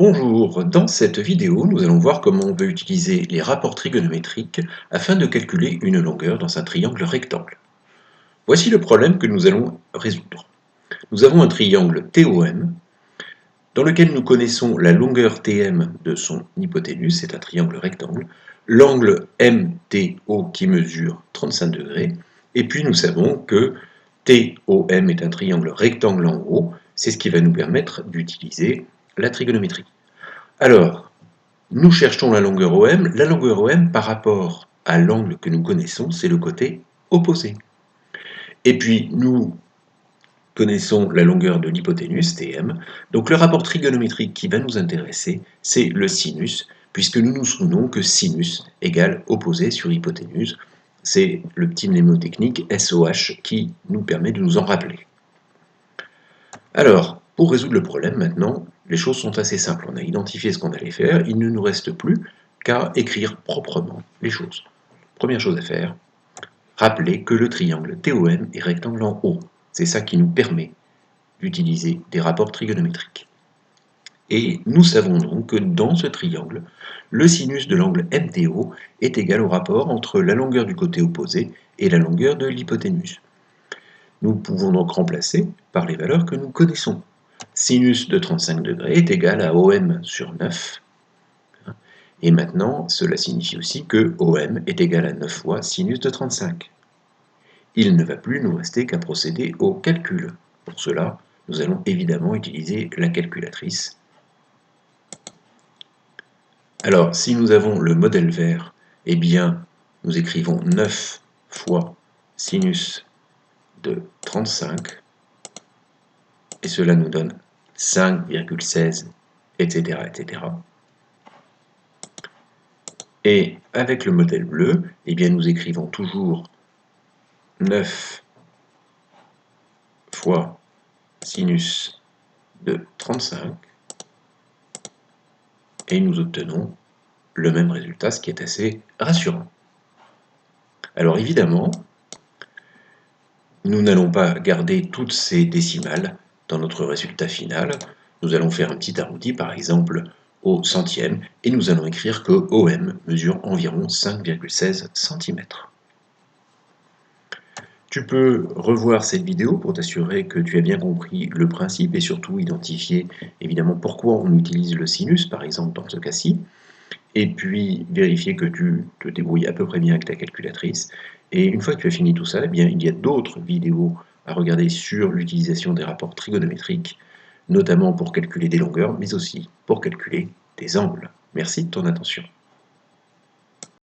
Bonjour, dans cette vidéo, nous allons voir comment on peut utiliser les rapports trigonométriques afin de calculer une longueur dans un triangle rectangle. Voici le problème que nous allons résoudre. Nous avons un triangle TOM dans lequel nous connaissons la longueur TM de son hypoténuse, c'est un triangle rectangle, l'angle MTO qui mesure 35 degrés, et puis nous savons que TOM est un triangle rectangle en haut, c'est ce qui va nous permettre d'utiliser la trigonométrie. Alors, nous cherchons la longueur OM. La longueur OM par rapport à l'angle que nous connaissons, c'est le côté opposé. Et puis, nous connaissons la longueur de l'hypoténuse, TM. Donc, le rapport trigonométrique qui va nous intéresser, c'est le sinus, puisque nous nous souvenons que sinus égale opposé sur hypoténuse. C'est le petit mnémotechnique SOH qui nous permet de nous en rappeler. Alors, pour résoudre le problème maintenant, les choses sont assez simples. On a identifié ce qu'on allait faire, il ne nous reste plus qu'à écrire proprement les choses. Première chose à faire, rappeler que le triangle TOM est rectangle en haut. C'est ça qui nous permet d'utiliser des rapports trigonométriques. Et nous savons donc que dans ce triangle, le sinus de l'angle MTO est égal au rapport entre la longueur du côté opposé et la longueur de l'hypoténuse. Nous pouvons donc remplacer par les valeurs que nous connaissons. Sinus de 35 degrés est égal à OM sur 9. Et maintenant, cela signifie aussi que OM est égal à 9 fois sinus de 35. Il ne va plus nous rester qu'à procéder au calcul. Pour cela, nous allons évidemment utiliser la calculatrice. Alors, si nous avons le modèle vert, eh bien, nous écrivons 9 fois sinus de 35, et cela nous donne 5,16, etc., etc. Et avec le modèle bleu, eh bien, nous écrivons toujours 9 fois sinus de 35, et nous obtenons le même résultat, ce qui est assez rassurant. Alors évidemment, nous n'allons pas garder toutes ces décimales dans notre résultat final. Nous allons faire un petit arrondi, par exemple, au centième, et nous allons écrire que OM mesure environ 5,16 cm. Tu peux revoir cette vidéo pour t'assurer que tu as bien compris le principe et surtout identifier évidemment pourquoi on utilise le sinus, par exemple dans ce cas-ci, et puis vérifier que tu te débrouilles à peu près bien avec ta calculatrice. Et une fois que tu as fini tout ça, eh bien, il y a d'autres vidéos à regarder sur l'utilisation des rapports trigonométriques, notamment pour calculer des longueurs, mais aussi pour calculer des angles. Merci de ton attention.